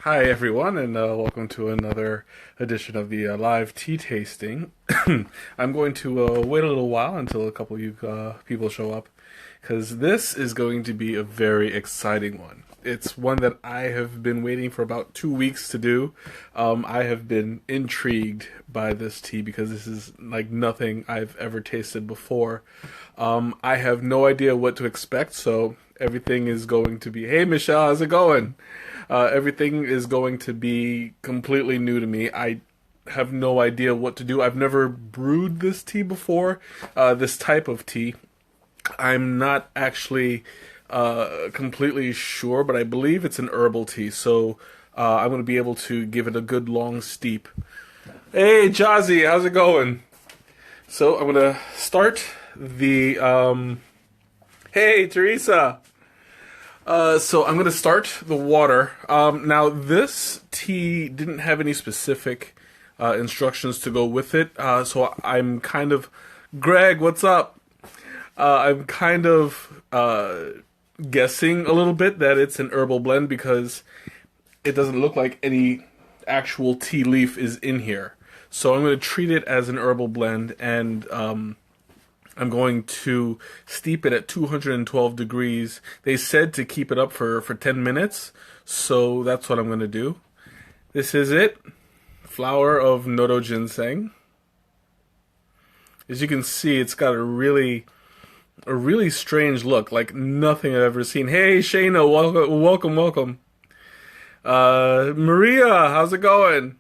Hi everyone, and welcome to another edition of the live tea tasting. I'm going to wait a little while until a couple of you people show up, because this is going to be a very exciting one. It's one that I have been waiting for about 2 weeks to do. I have been intrigued by this tea because this is like nothing I've ever tasted before. I have no idea what to expect, so everything is going to be, hey Michelle, how's it going? Everything is going to be completely new to me. I have no idea what to do. I've never brewed this tea before, this type of tea. I'm not actually completely sure, but I believe it's an herbal tea, so I'm going to be able to give it a good long steep. Hey, Jazzy, how's it going? So I'm going to start the... Hey, Teresa! So I'm going to start the water. Now, this tea didn't have any specific instructions to go with it, so I'm kind of... Greg, what's up? I'm kind of guessing a little bit that it's an herbal blend because it doesn't look like any actual tea leaf is in here. So I'm going to treat it as an herbal blend, and I'm going to steep it at 212 degrees. They said to keep it up for 10 minutes, so that's what I'm going to do. This is it. Flower of Notoginseng. As you can see, it's got a really strange look, like nothing I've ever seen. Hey, Shayna, welcome. Maria, how's it going?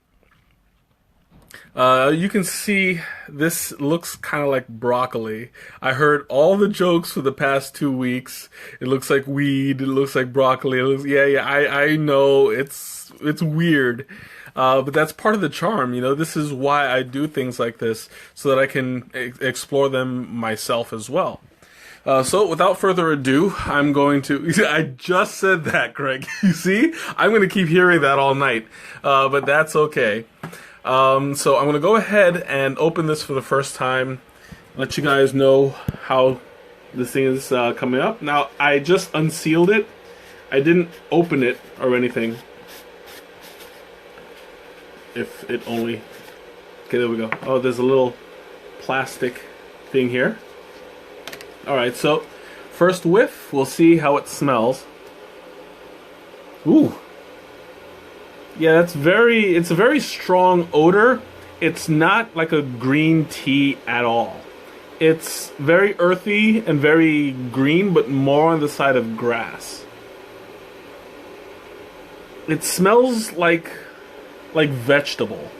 You can see this looks kind of like broccoli. I heard all the jokes for the past 2 weeks. It looks like weed. It looks like broccoli. I know it's weird, but that's part of the charm. You know, this is why I do things like this so that I can explore them myself as well. So without further ado, I'm going to... I just said that, Greg. You see? I'm going to keep hearing that all night, but that's okay. So I'm going to go ahead and open this for the first time, let you guys know how this thing is coming up. Now, I just unsealed it. I didn't open it or anything. If it only... Okay, there we go. Oh, there's a little plastic thing here. Alright, so first whiff, we'll see how it smells. Ooh. Yeah, it's a very strong odor. It's not like a green tea at all. It's very earthy and very green, but more on the side of grass. It smells like vegetable.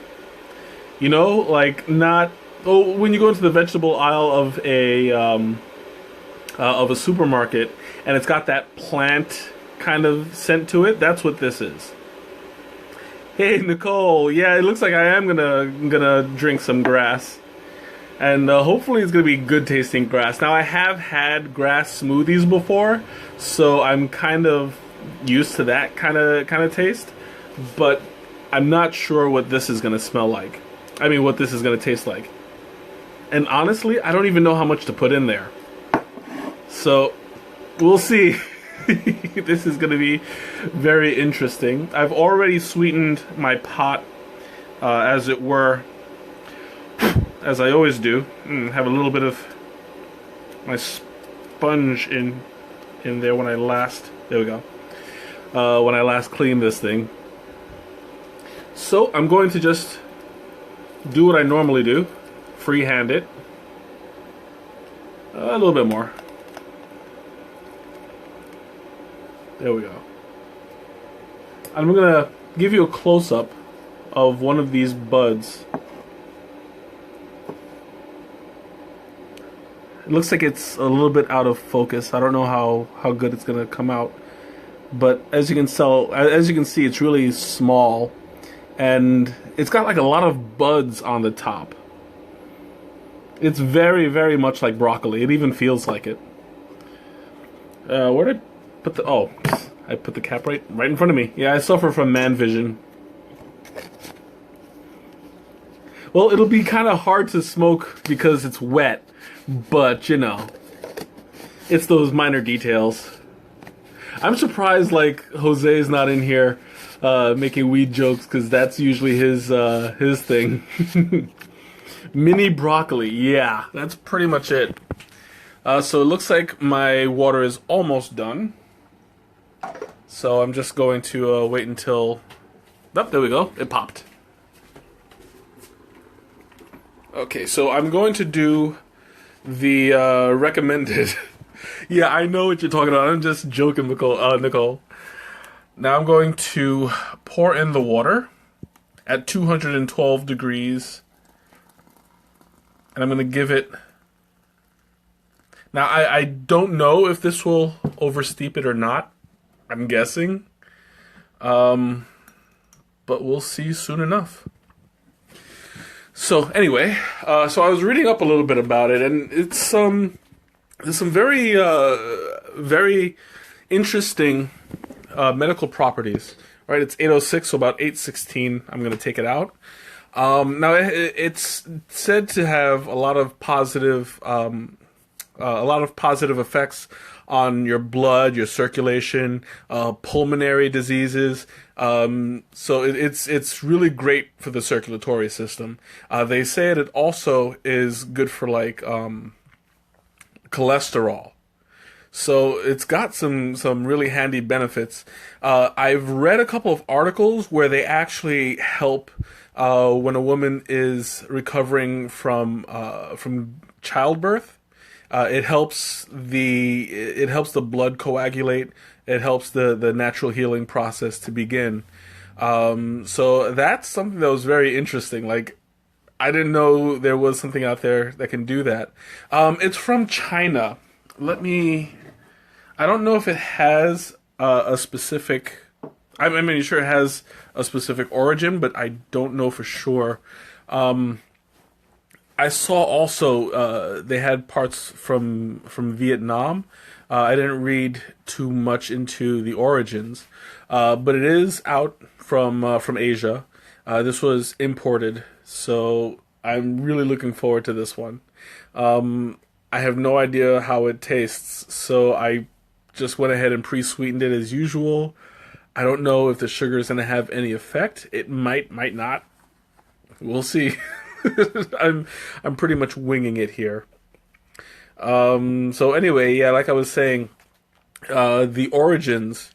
You know, like not... Oh, when you go into the vegetable aisle of a supermarket and it's got that plant kind of scent to it, that's what this is. Hey Nicole, yeah, it looks like I am gonna drink some grass, and hopefully it's gonna be good tasting grass. Now I have had grass smoothies before, so I'm kind of used to that kind of taste, but I'm not sure what this is gonna smell like. I mean, what this is gonna taste like. And honestly, I don't even know how much to put in there. So we'll see. This is going to be very interesting. I've already sweetened my pot, as it were, as I always do. Have a little bit of my sponge in there when I last... There we go. When I last cleaned this thing. So I'm going to just do what I normally do. Freehand it. A little bit more. There we go. I'm going to give you a close-up of one of these buds. It looks like it's a little bit out of focus. I don't know how good it's going to come out. But as you can see, it's really small. And it's got like a lot of buds on the top. It's very, very much like broccoli. It even feels like it. Where did I put the... Oh, I put the cap right in front of me. Yeah, I suffer from man vision. Well, it'll be kind of hard to smoke because it's wet. But, you know, it's those minor details. I'm surprised, like, Jose's not in here making weed jokes because that's usually his thing. Mini broccoli, yeah, that's pretty much it. So it looks like my water is almost done. So I'm just going to wait until... Oh, there we go. It popped. Okay, so I'm going to do the recommended... Yeah, I know what you're talking about. I'm just joking, Nicole. Now I'm going to pour in the water at 212 degrees. And I'm going to give it... Now, I don't know if this will oversteep it or not. I'm guessing. But we'll see soon enough. So, anyway, so I was reading up a little bit about it, and it's there's some very, very interesting medical properties. Right, it's 806, so about 816, I'm going to take it out. Now, it's said to have a lot of positive effects on your blood, your circulation, pulmonary diseases. So it's really great for the circulatory system. They say it also is good for like cholesterol. So it's got some really handy benefits. I've read a couple of articles where they actually help when a woman is recovering from childbirth. It helps the blood coagulate. It helps the natural healing process to begin. So that's something that was very interesting. Like, I didn't know there was something out there that can do that. It's from China. I don't know if it has a specific... I mean, sure it has a specific origin, but I don't know for sure. I saw also they had parts from Vietnam. I didn't read too much into the origins, but it is out from Asia. This was imported, so I'm really looking forward to this one. I have no idea how it tastes, so I just went ahead and pre-sweetened it as usual. I don't know if the sugar is going to have any effect. It might not. We'll see. I'm pretty much winging it here. So anyway, yeah, like I was saying, the origins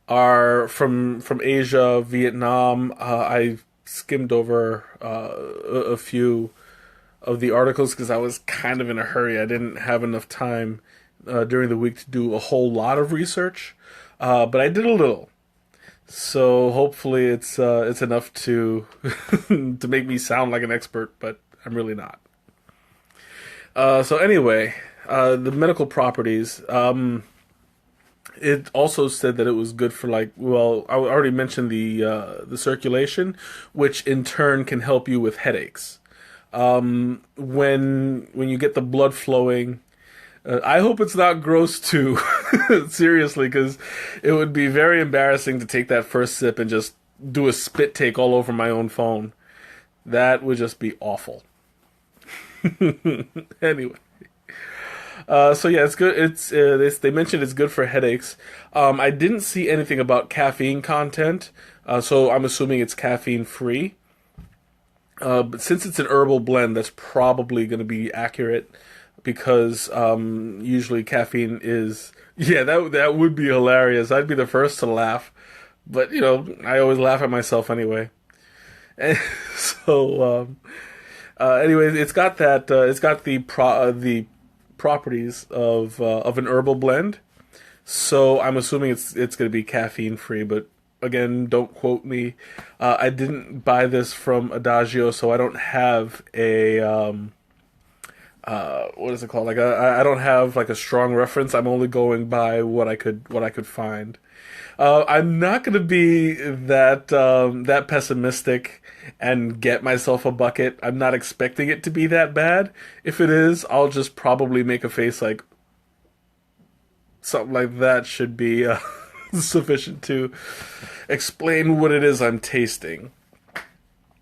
are from Asia, Vietnam. I skimmed over a few of the articles because I was kind of in a hurry. I didn't have enough time during the week to do a whole lot of research, but I did a little. So hopefully it's enough to to make me sound like an expert, but I'm really not. So anyway, the medical properties. It also said that it was good for I already mentioned the circulation, which in turn can help you with headaches. When you get the blood flowing. I hope it's not gross too, seriously, because it would be very embarrassing to take that first sip and just do a spit take all over my own phone. That would just be awful. Anyway. So yeah, it's good. They mentioned it's good for headaches. I didn't see anything about caffeine content, so I'm assuming it's caffeine free. But since it's an herbal blend, that's probably going to be accurate. Because usually caffeine is... Yeah, that would be hilarious. I'd be the first to laugh. But, I always laugh at myself anyway. And so, anyway, it's got that... it's got the properties of an herbal blend. So I'm assuming it's going to be caffeine-free. But, again, don't quote me. I didn't buy this from Adagio, so I don't have a... what is it called? Like I don't have like a strong reference. I'm only going by what I could find. I'm not going to be that pessimistic and get myself a bucket. I'm not expecting it to be that bad. If it is, I'll just probably make a face like something like that should be sufficient to explain what it is I'm tasting.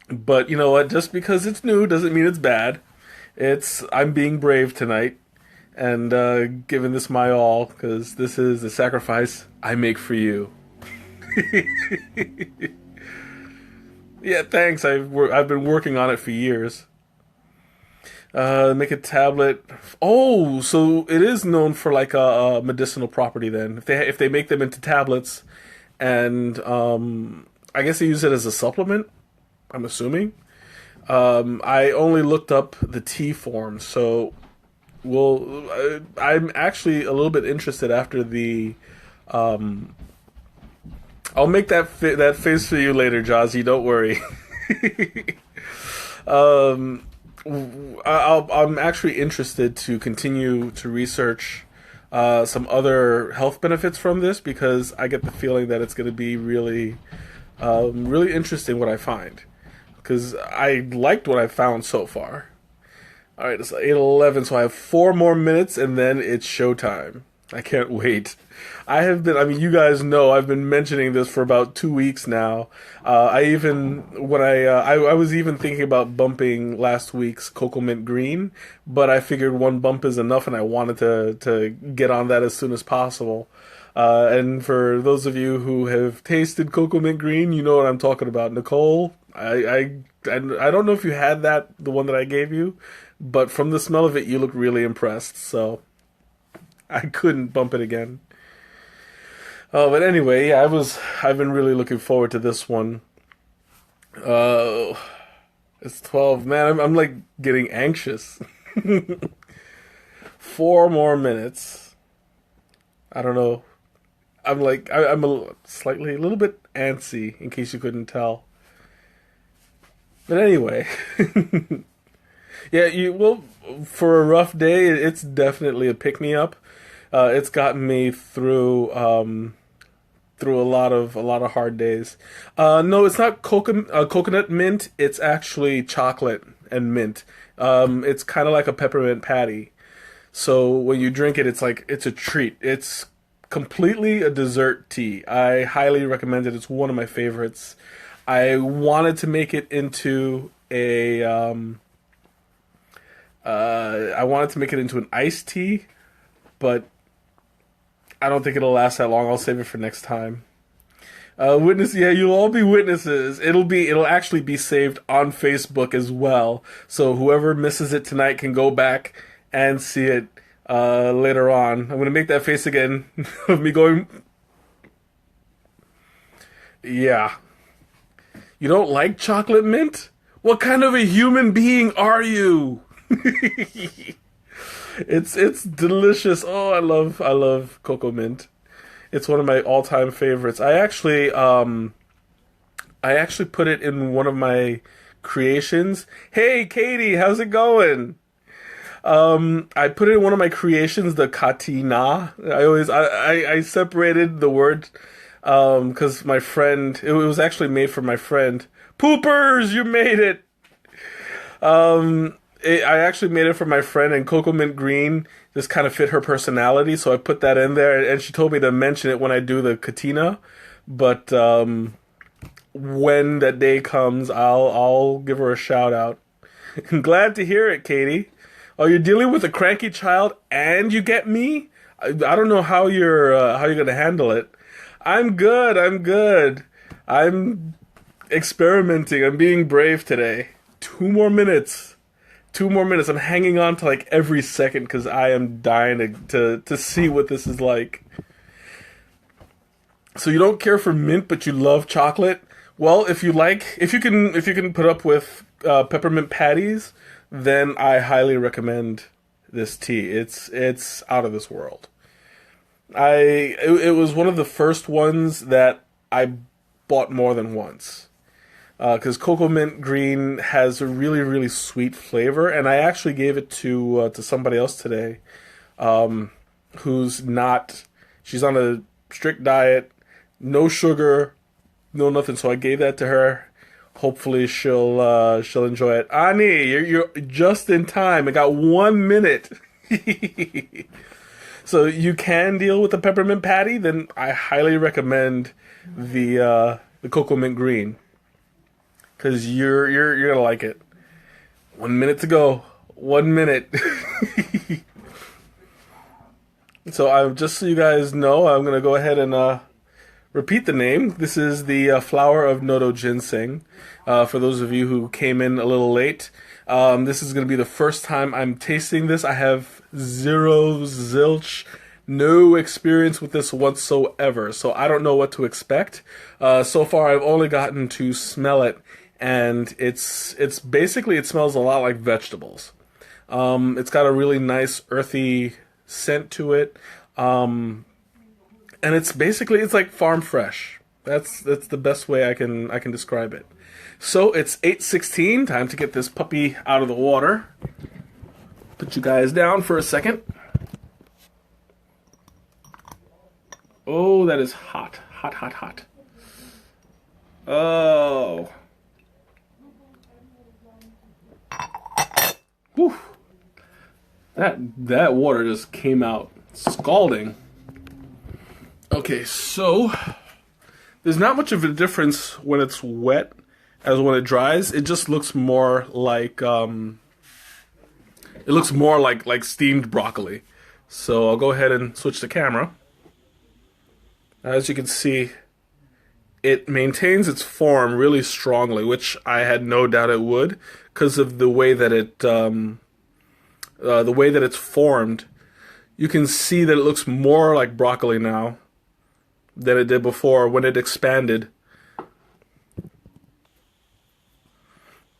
But you know what? Just because it's new doesn't mean it's bad. I'm being brave tonight and giving this my all because this is the sacrifice I make for you. Yeah, thanks. I've been working on it for years. Make a tablet. Oh, so it is known for like a medicinal property. Then, if they make them into tablets, and I guess they use it as a supplement. I'm assuming. I only looked up the tea form, so I'm actually a little bit interested after the. I'll make that face for you later, Jazzy. Don't worry. um, I'm actually interested to continue to research some other health benefits from this because I get the feeling that it's going to be really, really interesting what I find. Because I liked what I found so far. All right, it's 8:11, so I have 4 more minutes, and then it's showtime. I can't wait. You guys know, I've been mentioning this for about 2 weeks now. I was even thinking about bumping last week's Cocoa Mint Green, but I figured one bump is enough, and I wanted to get on that as soon as possible. And for those of you who have tasted Cocoa Mint Green, you know what I'm talking about. Nicole, I don't know if you had the one that I gave you, but from the smell of it, you look really impressed, so I couldn't bump it again. Oh, but anyway, yeah, I've been really looking forward to this one. It's 12. Man, I'm like getting anxious. 4 more minutes. I don't know. I'm a little bit antsy, in case you couldn't tell. But anyway, yeah, for a rough day, it's definitely a pick me up. It's gotten me through a lot of hard days. No, it's not coconut mint. It's actually chocolate and mint. It's kind of like a peppermint patty. So when you drink it, it's a treat. It's completely a dessert tea. I highly recommend it. It's one of my favorites. I wanted to make it into an iced tea, but I don't think it'll last that long. I'll save it for next time. Yeah, you'll all be witnesses. It'll actually be saved on Facebook as well. So whoever misses it tonight can go back and see it later on. I'm gonna make that face again of me going. Yeah. You don't like chocolate mint? What kind of a human being are you? It's delicious. Oh, I love cocoa mint. It's one of my all-time favorites. I actually put it in one of my creations. Hey, Katie, how's it going? I put it in one of my creations, the katina. I separated the word because my friend, it was actually made for my friend. Poopers, you made it. I actually made it for my friend, and Cocoa Mint Green just kind of fit her personality, so I put that in there, and she told me to mention it when I do the katina. But when that day comes, I'll give her a shout out. Glad to hear it, Katie. Oh, you're dealing with a cranky child, and you get me? I don't know how you're gonna handle it. I'm good. I'm experimenting. I'm being brave today. 2 more minutes. I'm hanging on to like every second because I am dying to see what this is like. So you don't care for mint, but you love chocolate. Well, if you can put up with peppermint patties, then I highly recommend this tea. It's out of this world. It was one of the first ones that I bought more than once. Because Cocoa Mint Green has a really, really sweet flavor, and I actually gave it to somebody else today, she's on a strict diet, no sugar, no nothing. So I gave that to her. Hopefully she'll enjoy it. Ani, you're just in time. I got 1 minute. So you can deal with the peppermint patty, then I highly recommend the Cocoa Mint Green. Because you're gonna like it. 1 minute to go. 1 minute. So just so you guys know, I'm gonna go ahead and repeat the name. This is the Flower of Notoginseng. For those of you who came in a little late, this is going to be the first time I'm tasting this. I have zilch, no experience with this whatsoever, so I don't know what to expect. So far, I've only gotten to smell it, and it's basically, it smells a lot like vegetables. It's got a really nice earthy scent to it. And it's basically, it's like farm fresh. That's the best way I can describe it. So it's 8:16, time to get this puppy out of the water. Put you guys down for a second. Oh, that is hot. Hot, hot, hot. Oh. Whew. That water just came out scalding. Okay, so there's not much of a difference when it's wet as when it dries. It just looks more like like steamed broccoli. So I'll go ahead and switch the camera. As you can see, it maintains its form really strongly, which I had no doubt it would, because of the way that it's formed. You can see that it looks more like broccoli now than it did before when it expanded.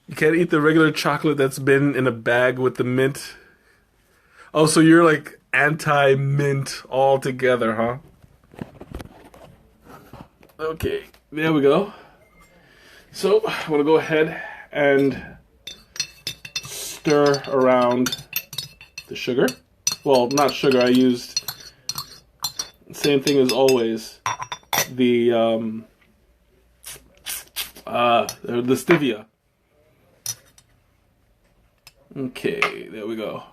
You can't eat the regular chocolate that's been in a bag with the mint. Oh, so you're like anti-mint altogether, huh? Okay, there we go. So I'm gonna go ahead and stir around the sugar. Well, not sugar, I used same thing as always. The stevia. Okay, there we go.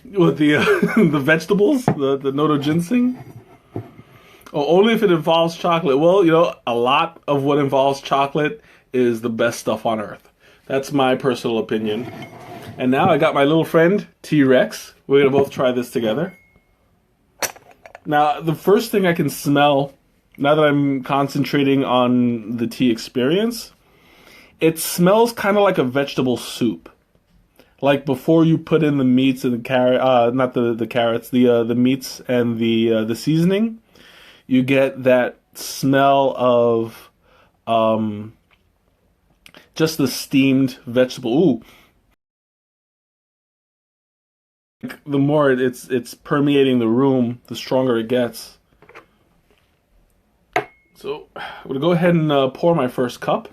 With the the vegetables, the Notoginseng. Oh, only if it involves chocolate. Well, you know, a lot of what involves chocolate is the best stuff on earth. That's my personal opinion. And now I got my little friend T-Rex. We're gonna both try this together. Now, the first thing I can smell, now that I'm concentrating on the tea experience, it smells kind of like a vegetable soup. Like before you put in the meats and the carrot, not the carrots, the meats and the seasoning, you get that smell of just the steamed vegetable. Ooh. The more it's permeating the room, the stronger it gets. So I'm gonna go ahead and pour my first cup,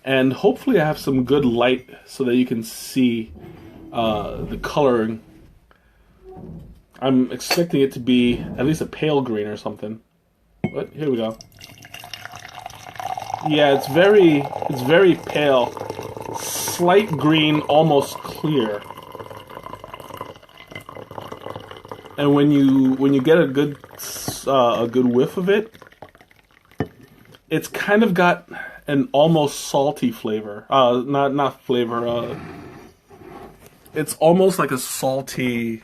and hopefully I have some good light so that you can see the coloring. I'm expecting it to be at least a pale green or something. But here we go. Yeah, it's very pale, slight green, almost clear. And when you get a good whiff of it, it's kind of got an almost salty flavor. Not flavor. It's almost like a salty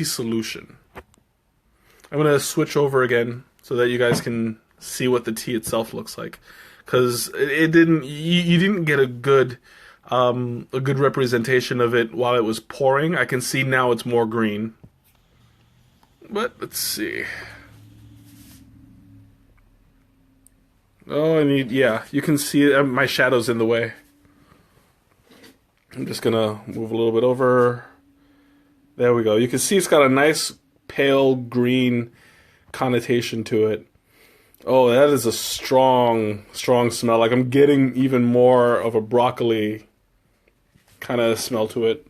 solution. I'm gonna switch over again so that you guys can see what the tea itself looks like, because you didn't get a good representation of it while it was pouring. I can see now it's more green. But let's see. Oh, yeah, you can see it. My shadow's in the way. I'm just gonna move a little bit over. There we go. You can see it's got a nice pale green connotation to it. Oh, that is a strong smell. Like I'm getting even more of a broccoli kind of smell to it.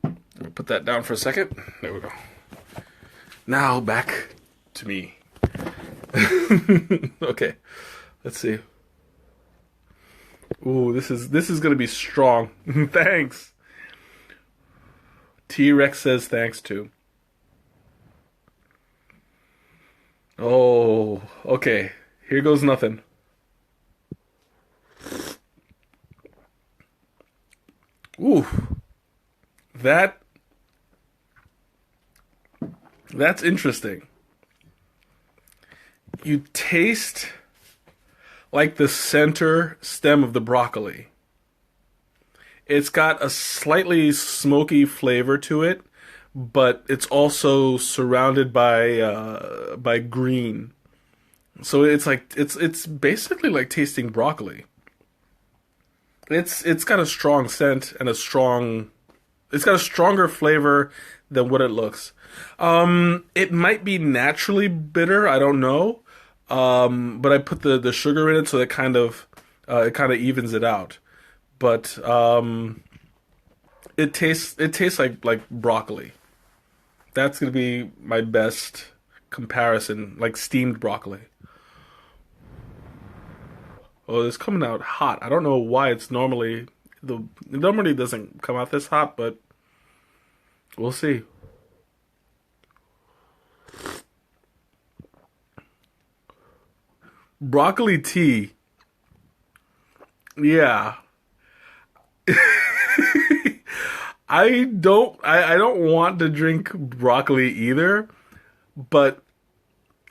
I'll put that down for a second. There we go. Now back to me. Okay, let's see. Ooh, this is gonna be strong. Thanks. T-Rex says thanks too. Oh, okay. Here goes nothing. Ooh, that That's interesting. You taste like the center stem of the broccoli. It's got a slightly smoky flavor to it, but it's also surrounded by green. So it's like it's basically like tasting broccoli. It's got a strong scent and it's got a stronger flavor than what it looks. It might be naturally bitter, I don't know. But I put the sugar in it, so it kind of evens it out. But it tastes like broccoli. That's gonna be my best comparison, like steamed broccoli. Oh, it's coming out hot. I don't know why it normally doesn't come out this hot, but we'll see. Broccoli tea. Yeah. I don't want to drink broccoli either, but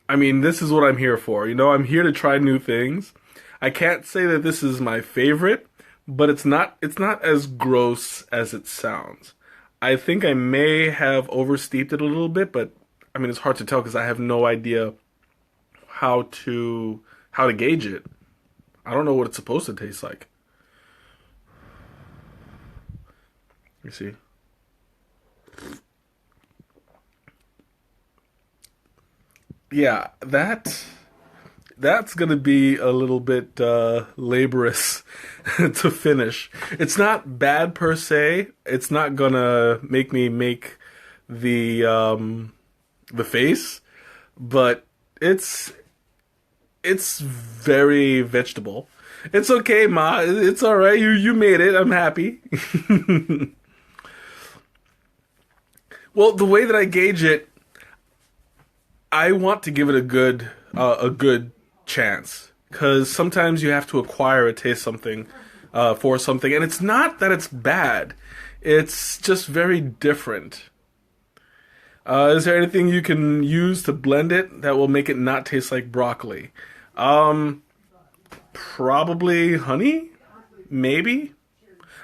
I mean, this is what I'm here for. You know, I'm here to try new things. I can't say that this is my favorite, but it's not as gross as it sounds. I think I may have oversteeped it a little bit, but I mean, it's hard to tell because I have no idea how to gauge it. I don't know what it's supposed to taste like. You see. Yeah, that's gonna be a little bit laborious to finish. It's not bad per se. It's not gonna make me make the face, but it's very vegetable. It's okay, Ma. It's all right. You made it. I'm happy. Well, the way that I gauge it, I want to give it a good chance, because sometimes you have to acquire a taste something for something, and it's not that it's bad. It's just very different. Is there anything you can use to blend it that will make it not taste like broccoli? Probably honey, maybe.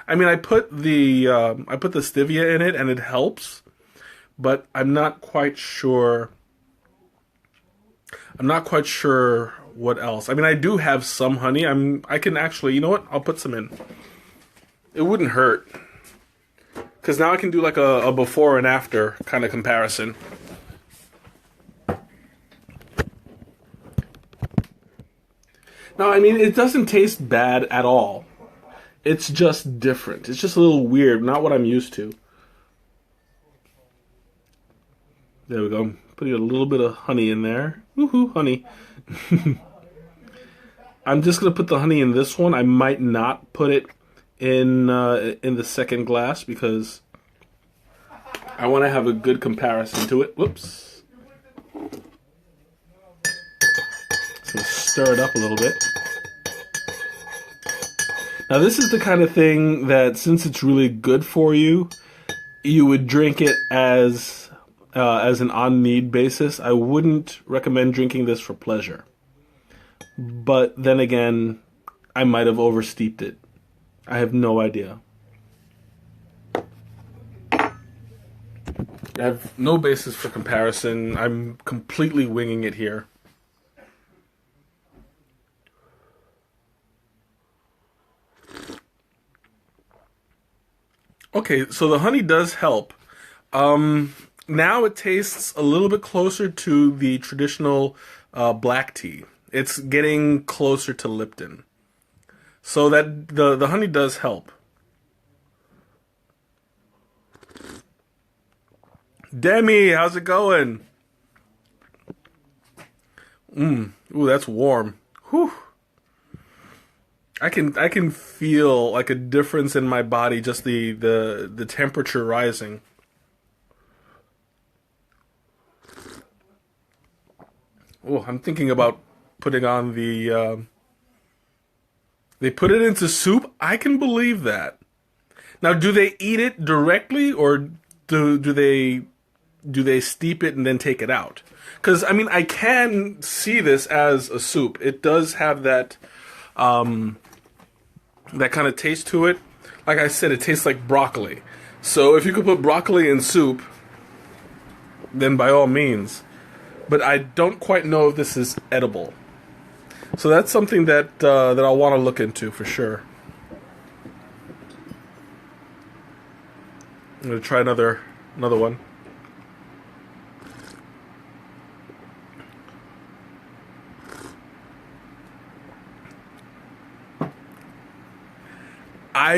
I mean, I put the stevia in it, and it helps, but I'm not quite sure. I'm not quite sure what else. I mean, I do have some honey. I can actually, you know what? I'll put some in. It wouldn't hurt, because now I can do like a before and after kind of comparison. No, I mean, it doesn't taste bad at all. It's just different. It's just a little weird, not what I'm used to. There we go. Putting a little bit of honey in there. Woohoo, honey. I'm just going to put the honey in this one. I might not put it in the second glass, because I want to have a good comparison to it. Whoops. Just going to stir it up a little bit. Now, this is the kind of thing that, since it's really good for you, you would drink it as an on-need basis. I wouldn't recommend drinking this for pleasure. But then again, I might have oversteeped it. I have no idea. I have no basis for comparison. I'm completely winging it here. Okay, so the honey does help. Now it tastes a little bit closer to the traditional black tea. It's getting closer to Lipton. So that the honey does help. Demi, how's it going? Ooh, that's warm. Whew. I can feel like a difference in my body, just the temperature rising. Oh, I'm thinking about putting on they put it into soup? I can believe that. Now, do they eat it directly, or do they do they steep it and then take it out? Because, I mean, I can see this as a soup. It does have that, that kind of taste to it. Like I said, it tastes like broccoli. So if you could put broccoli in soup, then by all means. But I don't quite know if this is edible. So that's something that that I'll want to look into for sure. I'm going to try another one.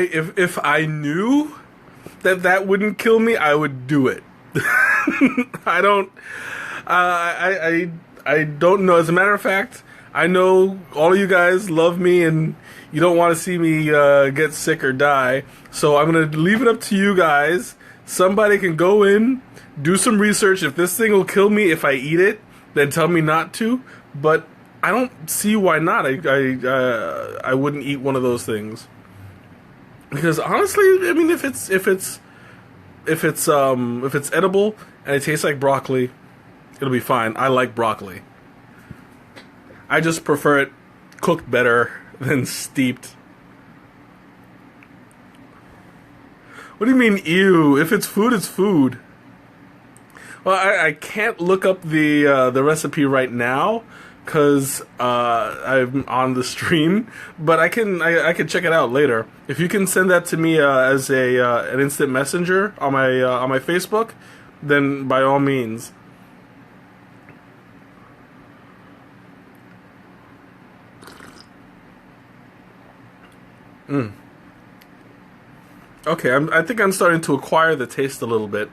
If I knew that wouldn't kill me, I would do it. I don't I don't know. As a matter of fact, I know all of you guys love me and you don't want to see me get sick or die. So I'm going to leave it up to you guys. Somebody can go in, do some research. If this thing will kill me if I eat it, then tell me not to. But I don't see why not. I wouldn't eat one of those things. Because honestly, I mean, if it's edible and it tastes like broccoli, it'll be fine. I like broccoli. I just prefer it cooked better than steeped. What do you mean, ew? If it's food, it's food. Well, I can't look up the recipe right now because I'm on the stream, but I can check it out later. If you can send that to me as an instant messenger on my Facebook, then by all means. Okay, I think I'm starting to acquire the taste a little bit.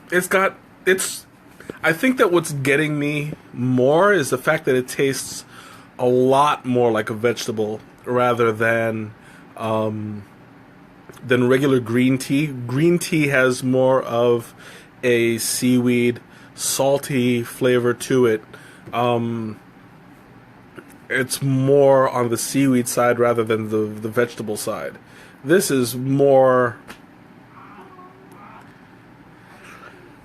I think that what's getting me more is the fact that it tastes a lot more like a vegetable rather than regular green tea. Green tea has more of a seaweed, salty flavor to it. It's more on the seaweed side rather than the vegetable side. This is more...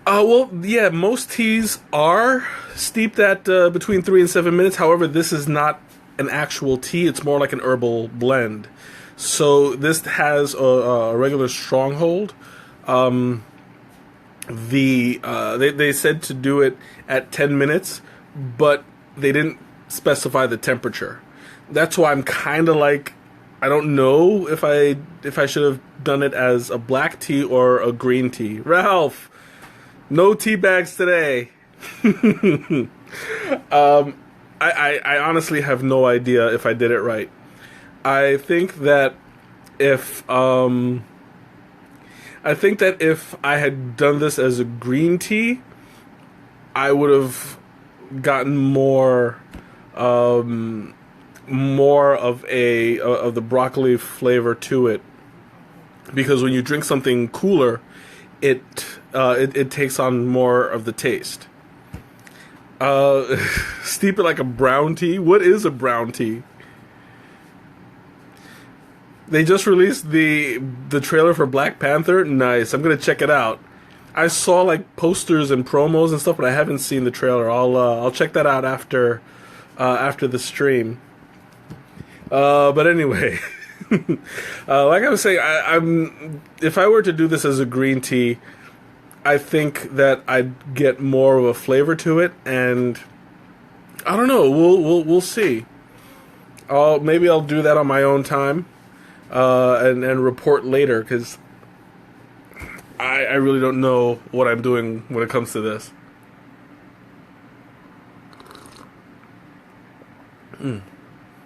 well, yeah, most teas are steeped at between 3 and 7 minutes. However, this is not an actual tea. It's more like an herbal blend. So this has a regular stronghold. They said to do it at 10 minutes, but they didn't specify the temperature. That's why I'm kind of like, I don't know if I should have done it as a black tea or a green tea. Ralph, no tea bags today. I honestly have no idea if I did it right. I think that if I had done this as a green tea, I would have gotten more of the broccoli flavor to it, because when you drink something cooler, it takes on more of the taste. Steep it like a brown tea. What is a brown tea? They just released the trailer for Black Panther. Nice. I'm gonna check it out. I saw like posters and promos and stuff, but I haven't seen the trailer. I'll check that out after the stream. But anyway, like I was saying, I'm if I were to do this as a green tea, I think that I'd get more of a flavor to it, and I don't know. We'll see. Maybe I'll do that on my own time, and report later, because I really don't know what I'm doing when it comes to this.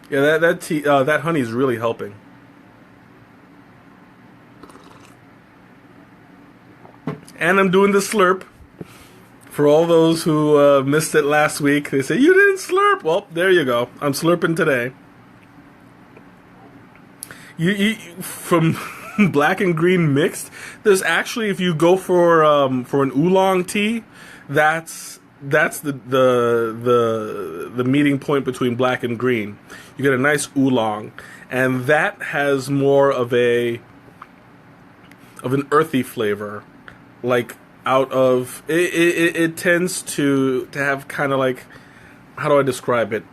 Yeah, that tea, that honey is really helping. And I'm doing the slurp. For all those who missed it last week, they say, you didn't slurp. Well, there you go. I'm slurping today. You from black and green mixed, there's actually, if you go for an oolong tea, that's that's the meeting point between black and green. You get a nice oolong, and that has more of an earthy flavor, like out of it tends to have kind of like, how do I describe it?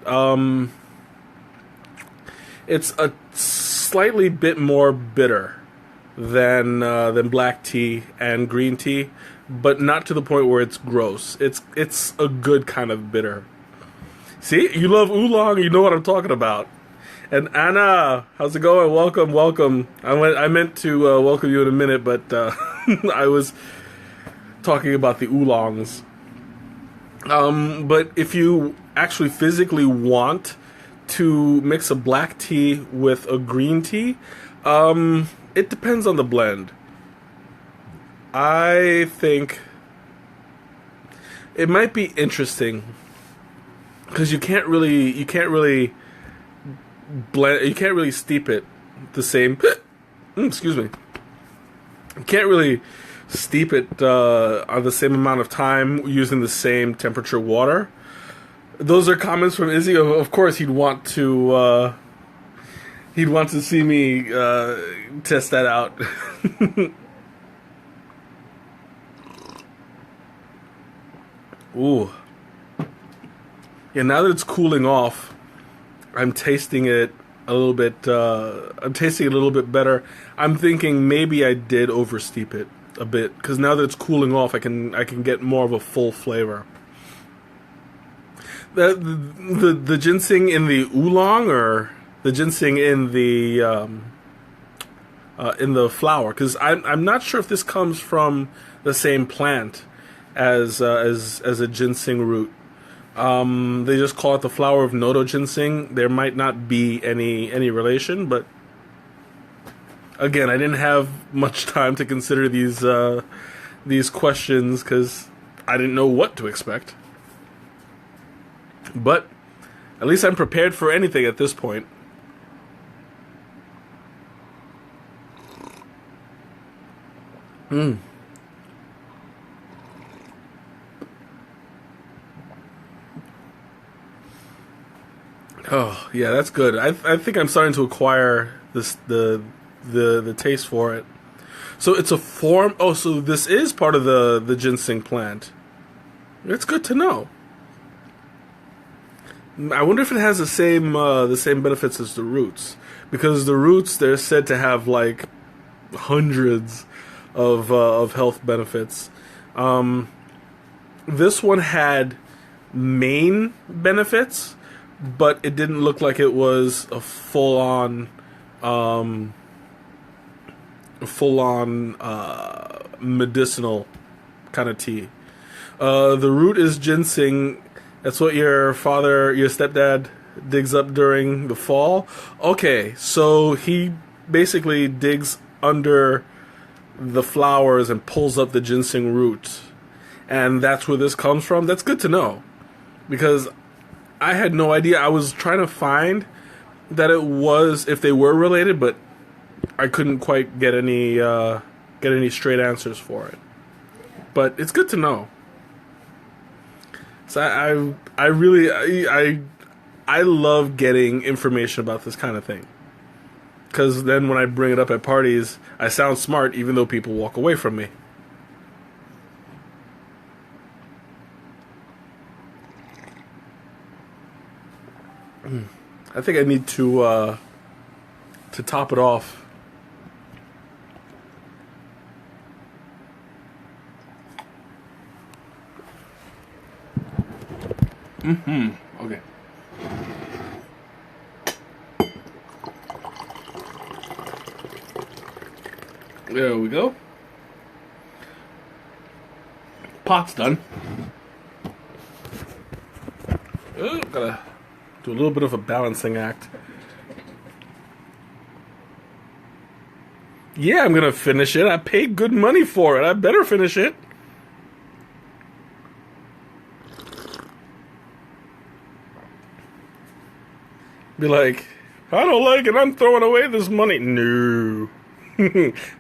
It's a slightly bit more bitter than black tea and green tea, but not to the point where it's gross. It's a good kind of bitter. See, you love oolong, you know what I'm talking about. And Anna, how's it going? Welcome, welcome. I meant to welcome you in a minute, but I was talking about the oolongs. But if you actually physically want to mix a black tea with a green tea, it depends on the blend. I think it might be interesting because you can't really blend. You can't really steep it the same. Excuse me. You can't really steep it on the same amount of time using the same temperature water. Those are comments from Izzy. Of course, he'd want to see me test that out. Ooh. Yeah, now that it's cooling off, I'm tasting it a little bit. I'm tasting it a little bit better. I'm thinking maybe I did oversteep it a bit because now that it's cooling off, I can get more of a full flavor. The ginseng in the oolong or the ginseng in the flower, because I'm not sure if this comes from the same plant as a ginseng root. They just call it the flower of Notoginseng. There might not be any relation, but again, I didn't have much time to consider these questions because I didn't know what to expect. But at least I'm prepared for anything at this point. Oh yeah, that's good. I think I'm starting to acquire the taste for it. So it's a form. Oh, so this is part of the ginseng plant. It's good to know. I wonder if it has the same benefits as the roots, because the roots, they're said to have like hundreds of health benefits. This one had main benefits, but it didn't look like it was a full on medicinal kind of tea. The root is ginseng. That's what your stepdad digs up during the fall. Okay, so he basically digs under the flowers and pulls up the ginseng root. And that's where this comes from. That's good to know, because I had no idea. I was trying to find that it was, if they were related, but I couldn't quite get any straight answers for it. But it's good to know. So I love getting information about this kind of thing, because then when I bring it up at parties, I sound smart even though people walk away from me. I think I need to top it off. Okay. There we go. Pot's done. Oh, gotta do a little bit of a balancing act. Yeah, I'm gonna finish it. I paid good money for it. I better finish it. Be like, I don't like it, I'm throwing away this money. No.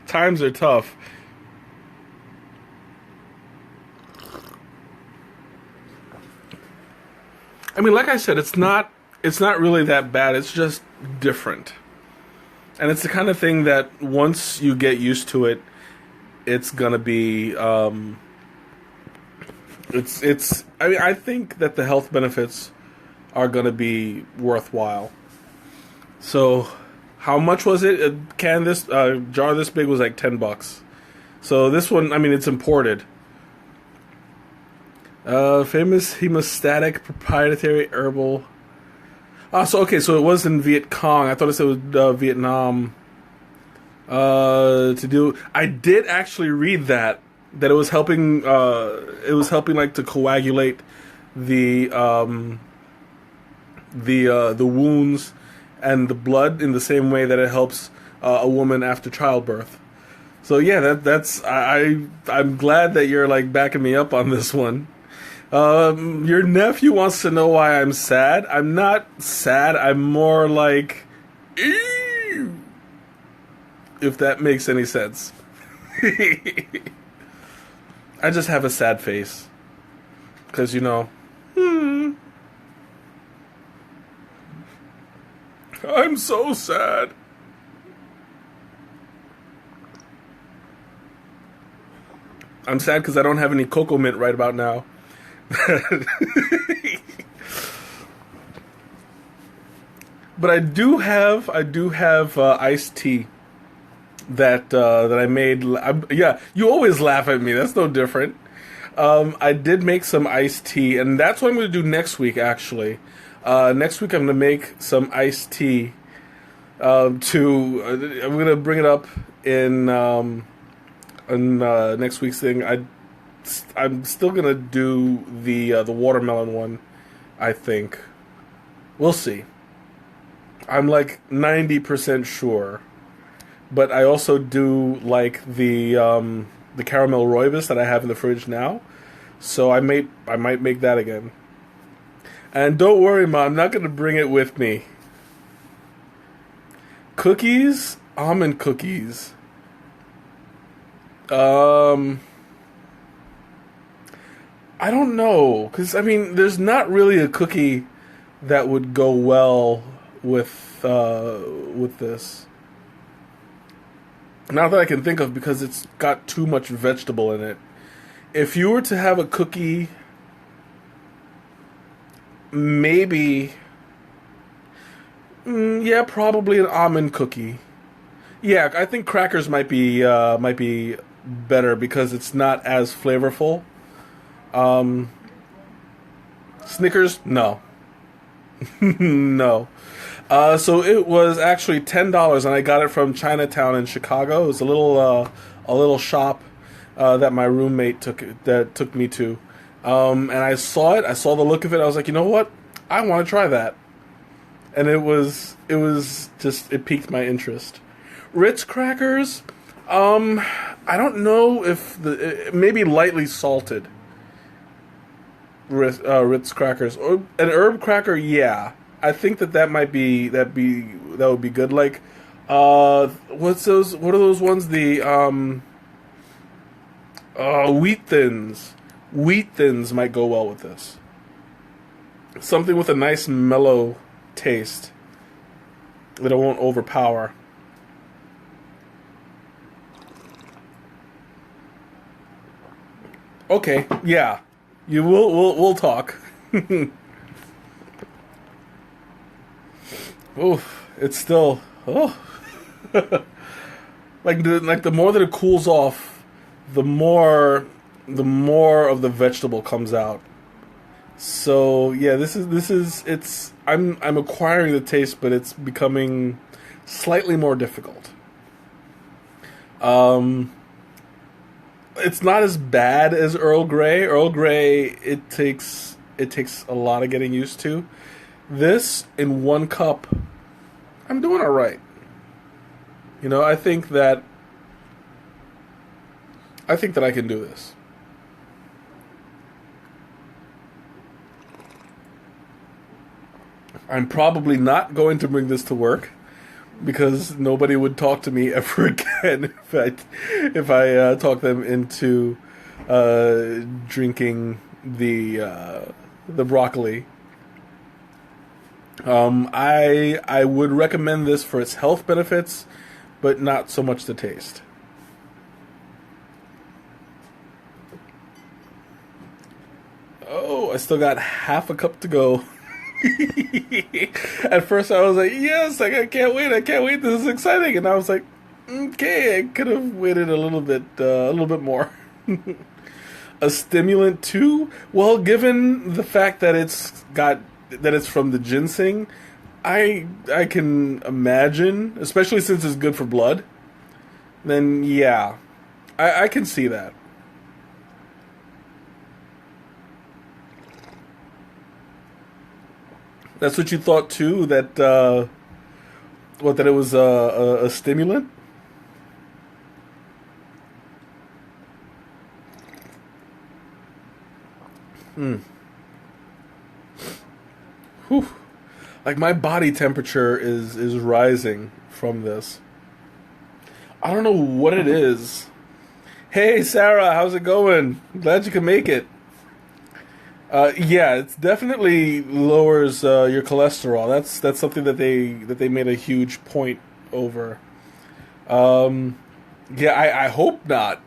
Times are tough. I mean, like I said, it's not really that bad. It's just different. And it's the kind of thing that once you get used to it, it's gonna be it's I mean, I think that the health benefits are gonna be worthwhile. So how much was it? A can this jar this big was like $10. So this one, I mean, it's imported. Famous hemostatic proprietary herbal. So okay, so it was in Viet Cong. I thought it said it was Vietnam. To do, I did actually read that it was helping. It was helping like to coagulate the wounds and the blood in the same way that it helps a woman after childbirth. So yeah, that's I'm glad that you're like backing me up on this one. Your nephew wants to know why I'm sad. I'm not sad. I'm more like, ew, if that makes any sense. I just have a sad face. Because, you know, I'm so sad. I'm sad because I don't have any cocoa mint right about now. But I do have iced tea that I made. Yeah, you always laugh at me. That's no different. I did make some iced tea, and that's what I'm going to do next week. Actually, next week I'm going to make some iced tea. I'm going to bring it up in next week's thing. I'm still going to do the watermelon one. I think we'll see. I'm like 90% sure, but I also do like the caramel rooibos that I have in the fridge now, so I might make that again. And don't worry, Mom, I'm not going to bring it with me. Cookies, almond cookies. I don't know, because I mean, there's not really a cookie that would go well with this. Not that I can think of, because it's got too much vegetable in it. If you were to have a cookie, maybe, yeah, probably an almond cookie. Yeah, I think crackers might be better because it's not as flavorful. Snickers, no. No. So it was actually $10, and I got it from Chinatown in Chicago. It was a little shop that my roommate took me to, and I saw it. I saw the look of it. I was like, you know what? I want to try that, and it piqued my interest. Ritz crackers, I don't know if maybe lightly salted Ritz crackers, or an herb cracker. Yeah, I think that would be good. Like, what's those? What are those ones? The wheat thins. Wheat thins might go well with this. Something with a nice mellow taste that it won't overpower. Okay, yeah, we'll talk. Oof, it's still like the more that it cools off, the more of the vegetable comes out. So yeah, this is it's I'm acquiring the taste, but it's becoming slightly more difficult. It's not as bad as Earl Grey. Earl Grey, it takes a lot of getting used to. This, in one cup, I'm doing all right. You know, I think that I can do this. I'm probably not going to bring this to work, because nobody would talk to me ever again if I talk them into drinking the broccoli. I would recommend this for its health benefits, but not so much the taste. Oh, I still got half a cup to go. At first, I was like, "Yes, I can't wait! I can't wait! This is exciting!" And I was like, "Okay, I could have waited a little bit more." A stimulant too? Well, given the fact that it's from the ginseng, I can imagine, especially since it's good for blood. Then yeah, I can see that. That's what you thought too. That it was a stimulant. Whew. Like my body temperature is rising from this. I don't know what it is. Hey Sarah, how's it going? Glad you can make it. Yeah, it definitely lowers your cholesterol. That's something that they made a huge point over. Um, yeah, I hope not.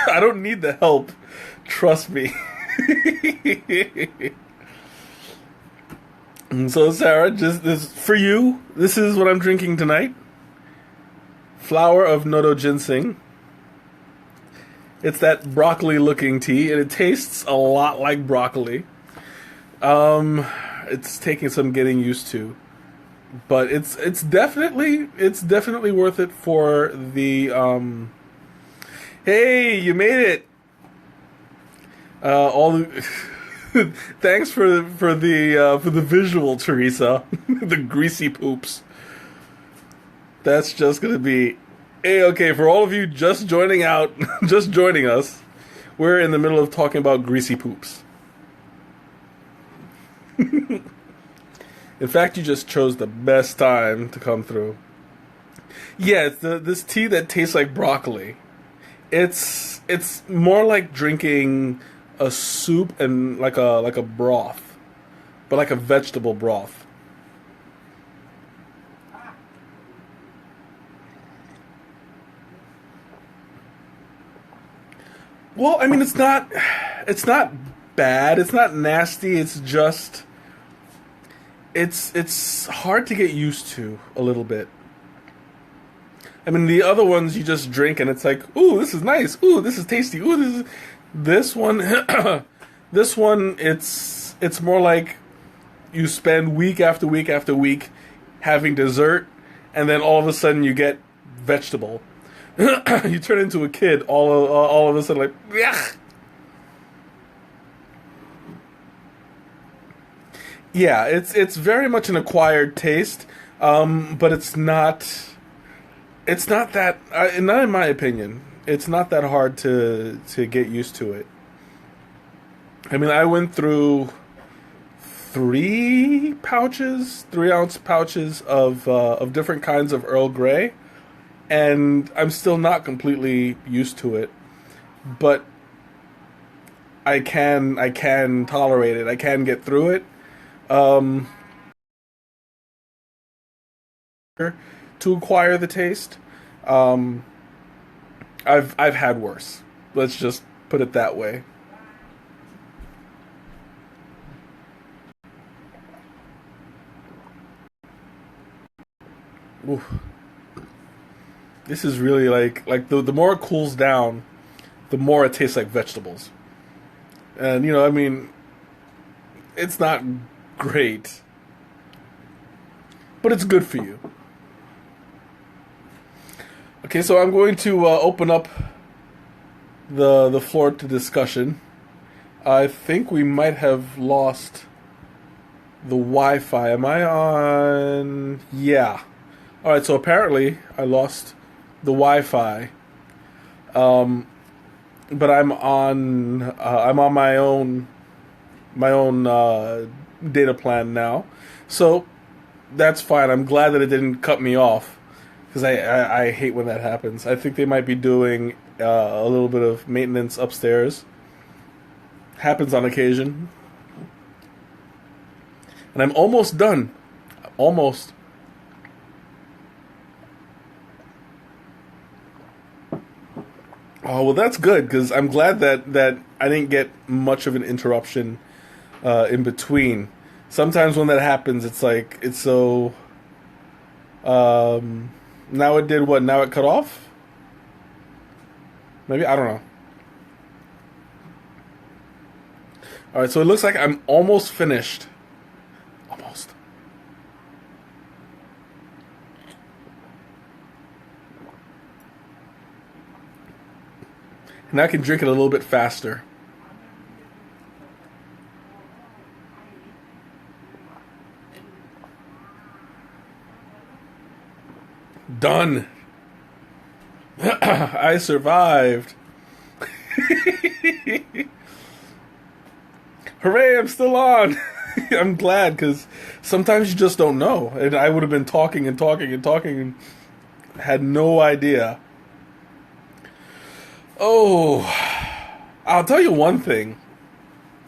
I don't need the help. Trust me. So Sarah, just this for you. This is what I'm drinking tonight. Flower of Notoginseng. It's that broccoli-looking tea, and it tastes a lot like broccoli. Um, it's taking some getting used to, but it's definitely worth it for the. Hey, you made it! All the thanks for the visual, Teresa. The greasy poops. That's just gonna be okay for all of you just joining out, just joining us. We're in the middle of talking about greasy poops. In fact, you just chose the best time to come through. Yeah, it's this tea that tastes like broccoli. It's more like drinking a soup and like a broth, but like a vegetable broth. Well, I mean, it's not bad. It's not nasty. It's just it's hard to get used to a little bit. I mean, the other ones you just drink and it's like, ooh, this is nice. Ooh, this is tasty. Ooh, this one, this one. It's more like you spend week after week after week having dessert, and then all of a sudden you get vegetable. You turn into a kid all of a sudden, like, yuck. Yeah, it's very much an acquired taste, but it's not that not in my opinion. It's not that hard to get used to it. I mean, I went through 3 ounce pouches of different kinds of Earl Grey, and I'm still not completely used to it, but I can tolerate it. I can get through it. Um, to acquire the taste. Um, I've had worse. Let's just put it that way. Oof. This is really like the more it cools down, the more it tastes like vegetables. And I mean, it's not great, but it's good for you. Okay, so I'm going to open up the floor to discussion. I think we might have lost the Wi-Fi. Am I on? Yeah. All right. So apparently I lost the Wi-Fi. Um, but I'm on my own data plan now, so that's fine. I'm glad that it didn't cut me off because I hate when that happens. I think they might be doing a little bit of maintenance upstairs. Happens on occasion, and I'm almost done. almost. Oh, well, that's good, because I'm glad that I didn't get much of an interruption in between. Sometimes when that happens, it's like, it's so... now it did what? Now it cut off? Maybe? I don't know. Alright, so it looks like I'm almost finished. Almost. And I can drink it a little bit faster. Done. I survived. Hooray, I'm still on. I'm glad, because sometimes you just don't know. And I would have been talking and talking and talking and had no idea. Oh, I'll tell you one thing.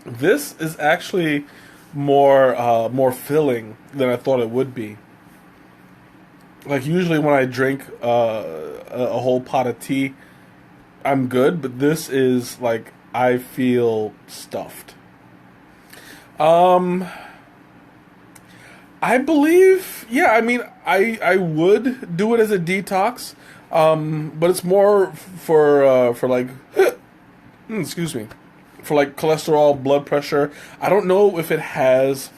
This is actually more filling than I thought it would be. Like, usually when I drink a whole pot of tea, I'm good, but this is like, I feel stuffed. I believe, yeah, I mean, I would do it as a detox, but it's more for like, excuse me, for like cholesterol, blood pressure. I don't know if it has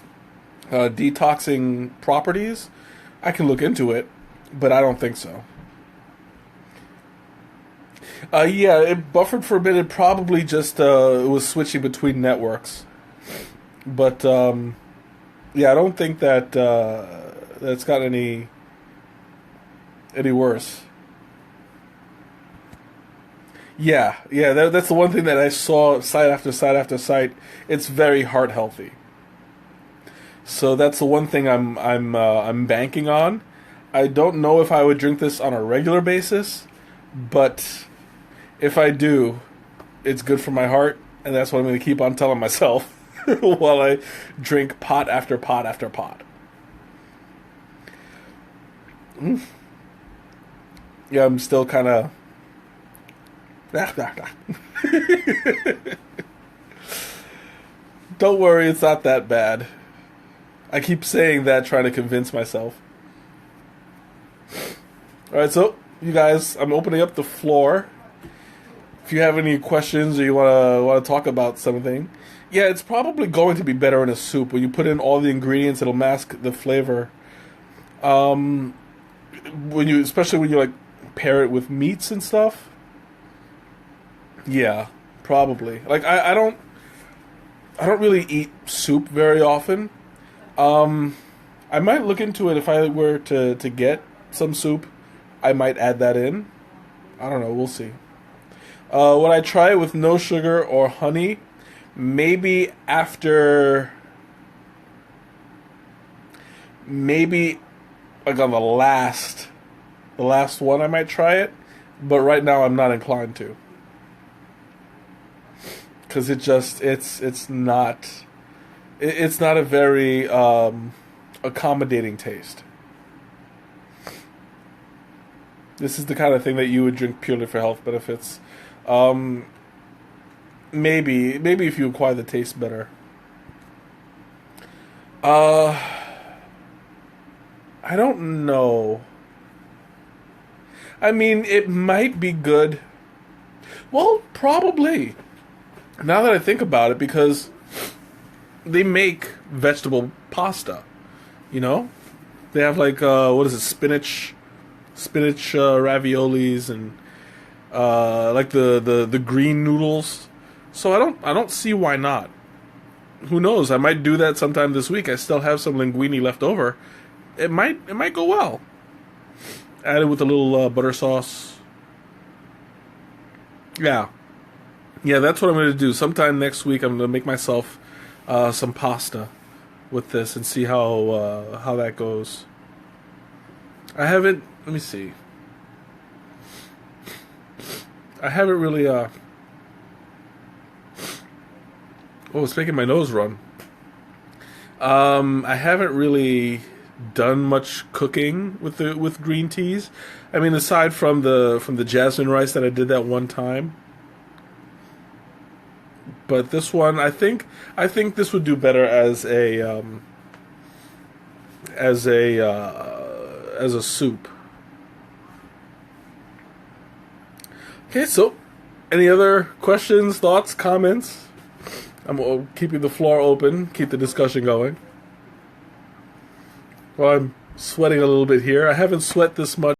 detoxing properties. I can look into it, but I don't think so. Yeah, it buffered for a bit. It probably just it was switching between networks. But yeah, I don't think that that's got any worse. Yeah, that's the one thing that I saw site after site after site. It's very heart healthy. So that's the one thing I'm banking on. I don't know if I would drink this on a regular basis, but if I do, it's good for my heart, and that's what I'm going to keep on telling myself while I drink pot after pot after pot. Yeah, I'm still kind of... Don't worry, it's not that bad. I keep saying that, trying to convince myself. Alright, so, you guys, I'm opening up the floor. If you have any questions or you want to talk about something. Yeah, it's probably going to be better in a soup. When you put in all the ingredients, it'll mask the flavor. Especially when you like pair it with meats and stuff. Yeah, probably. Like I don't really eat soup very often. I might look into it if I were to get some soup. I might add that in. I don't know. We'll see. Would I try it with no sugar or honey? Maybe after... Maybe like on the last one I might try it. But right now I'm not inclined to. Because it's not a very accommodating taste. This is the kind of thing that you would drink purely for health benefits. Maybe if you acquire the taste better. I don't know. I mean, it might be good. Well, probably. Now that I think about it, because they make vegetable pasta, you know? They have like, what is it, spinach raviolis and like the green noodles. So I don't see why not. Who knows? I might do that sometime this week. I still have some linguine left over. It might go well. Add it with a little butter sauce. Yeah, that's what I'm going to do. Sometime next week, I'm going to make myself some pasta with this and see how that goes. I haven't. Let me see. I haven't really. Oh, it's making my nose run. I haven't really done much cooking with green teas. I mean, aside from the jasmine rice that I did that one time. But this one, I think this would do better as a soup. Okay, so any other questions, thoughts, comments? I'm keeping the floor open, keep the discussion going. Well, I'm sweating a little bit here. I haven't sweat this much.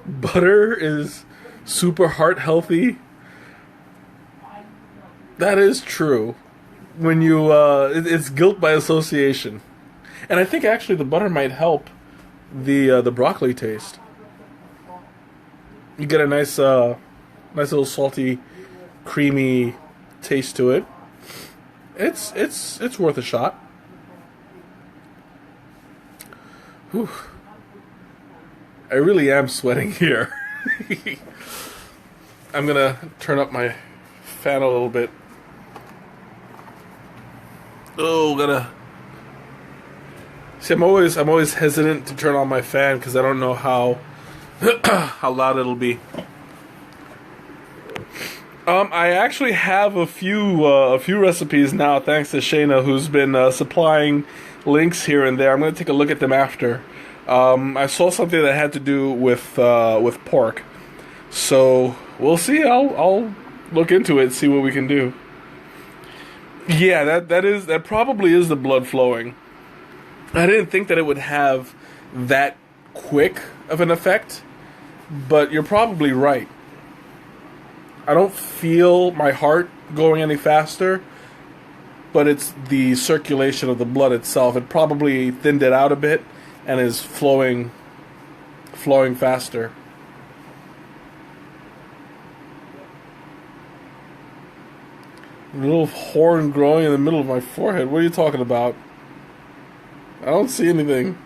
Butter is super heart healthy. That is true. When you, it's guilt by association, and I think actually the butter might help the broccoli taste. You get a nice little salty, creamy taste to it. It's worth a shot. Whew. I really am sweating here. I'm gonna turn up my fan a little bit. Oh, gotta see. I'm always hesitant to turn on my fan because I don't know how how loud it'll be. I actually have a few recipes now, thanks to Shayna, who's been supplying links here and there. I'm gonna take a look at them after. I saw something that had to do with pork, so we'll see. I'll look into it, see what we can do. Yeah, that probably is the blood flowing. I didn't think that it would have that quick of an effect, but you're probably right. I don't feel my heart going any faster, but it's the circulation of the blood itself. It probably thinned it out a bit and is flowing faster. A little horn growing in the middle of my forehead. What are you talking about? I don't see anything.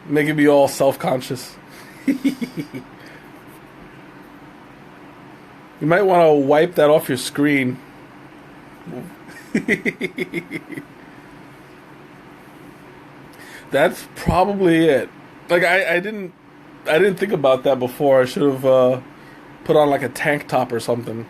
Making me all self-conscious. You might want to wipe that off your screen. That's probably it. Like I didn't think about that before. I should have put on like a tank top or something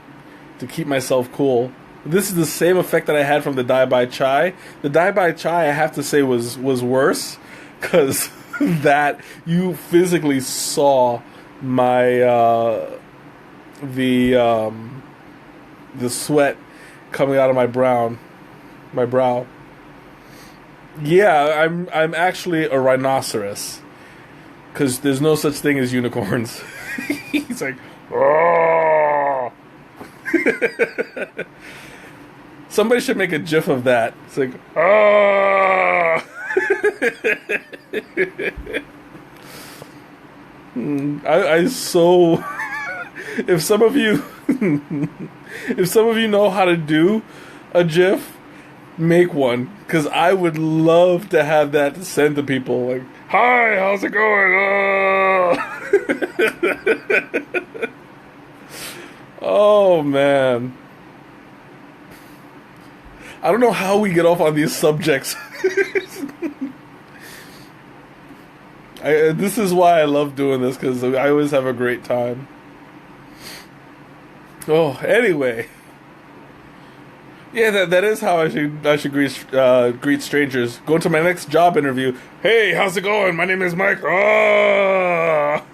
to keep myself cool. This is the same effect that I had from the Dai Bai Chai. The Dai Bai Chai, I have to say, was worse because that you physically saw my the sweat coming out of my brow. Yeah, I'm actually a rhinoceros because there's no such thing as unicorns. He's like, oh. Somebody should make a GIF of that. It's like, oh. I so. If some of you, know how to do a GIF, make one, because I would love to have that to send to people. Like, hi, how's it going? Oh man, I don't know how we get off on these subjects. This is why I love doing this, because I always have a great time. Oh, anyway. Yeah, that is how I should greet strangers. Go to my next job interview. Hey, how's it going? My name is Mike. Oh,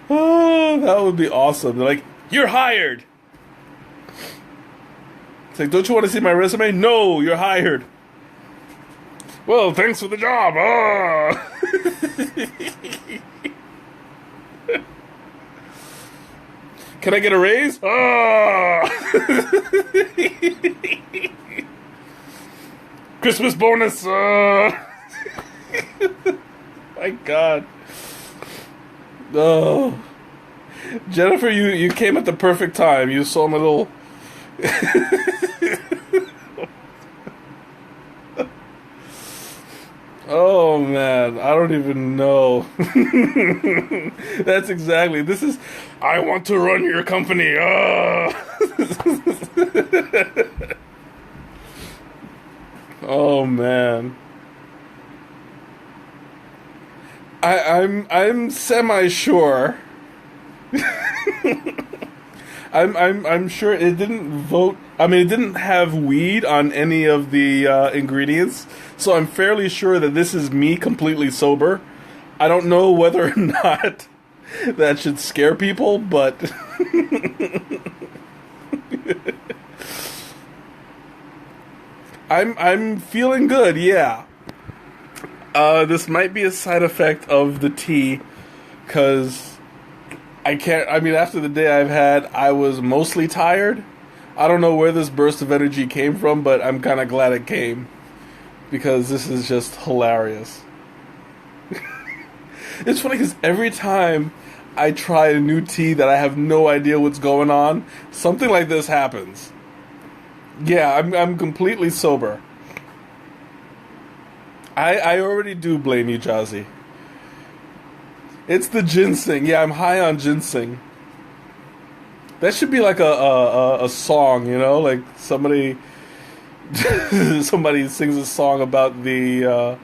oh, that would be awesome. They're like, you're hired. It's like, don't you want to see my resume? No, you're hired. Well, thanks for the job. Oh. Can I get a raise? Oh! Christmas bonus. My God. Oh. Jennifer, you came at the perfect time. You saw my little... Oh man, I don't even know. That's exactly. This is. I want to run your company. Oh man. I'm semi sure. I'm sure it didn't vote. I mean, it didn't have weed on any of the ingredients, so I'm fairly sure that this is me completely sober. I don't know whether or not that should scare people, but I'm feeling good. Yeah. This might be a side effect of the tea, because I can't. I mean, after the day I've had, I was mostly tired. I don't know where this burst of energy came from, but I'm kind of glad it came, because this is just hilarious. It's funny because every time I try a new tea that I have no idea what's going on, something like this happens. Yeah, I'm completely sober. I already do blame you, Jazzy. It's the ginseng. Yeah, I'm high on ginseng. That should be like a song, you know, like somebody somebody sings a song about the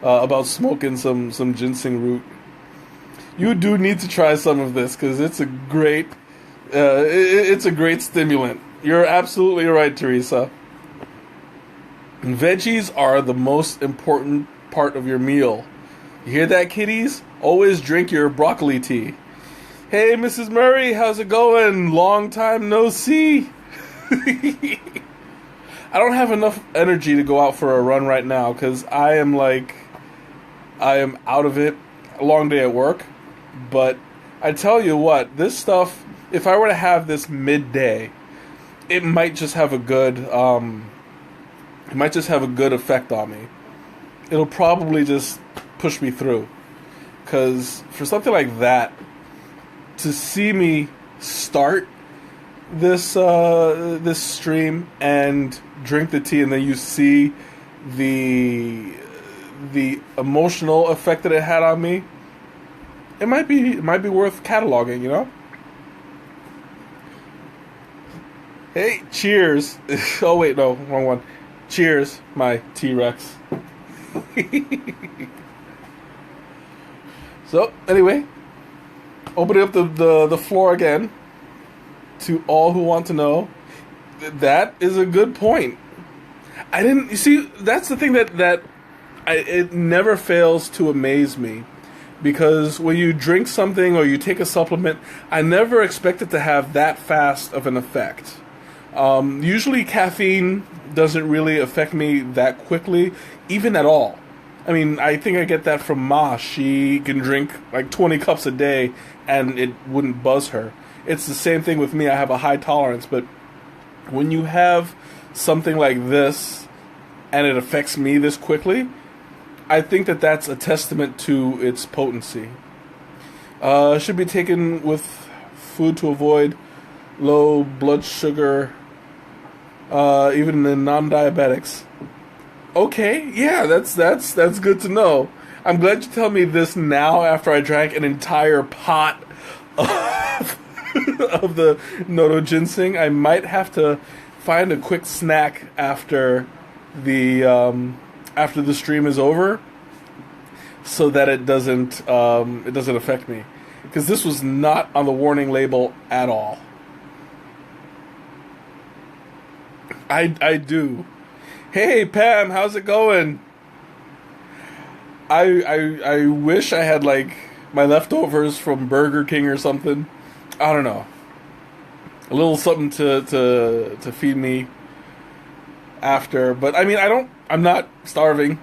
about smoking some ginseng root. You do need to try some of this because it's a great it's a great stimulant. You're absolutely right, Teresa. Veggies are the most important part of your meal. You hear that, kiddies? Always drink your broccoli tea. Hey, Mrs. Murray, how's it going? Long time no see. I don't have enough energy to go out for a run right now because I am out of it. A long day at work. But I tell you what, this stuff, if I were to have this midday, it might just have a good effect on me. It'll probably just push me through. Because for something like that, to see me start this this stream and drink the tea, and then you see the emotional effect that it had on me, it might be worth cataloging, you know? Hey, cheers. Oh wait, no, wrong one. Cheers, my T-Rex. So, anyway, opening up the floor again to all who want to know. That is a good point. You see, that's the thing that it never fails to amaze me. Because when you drink something or you take a supplement, I never expect it to have that fast of an effect. Usually caffeine doesn't really affect me that quickly, even at all. I mean, I think I get that from Ma. She can drink like 20 cups a day and it wouldn't buzz her. It's the same thing with me. I have a high tolerance, but when you have something like this and it affects me this quickly, I think that that's a testament to its potency. Should be taken with food to avoid low blood sugar, even in non-diabetics. Okay, yeah, that's good to know. I'm glad you tell me this now after I drank an entire pot of, of the Notoginseng. I might have to find a quick snack after the stream is over, so that it doesn't affect me, because this was not on the warning label at all. I do. Hey Pam, how's it going? I wish I had like my leftovers from Burger King or something. I don't know. A little something to feed me after, but I mean I'm not starving.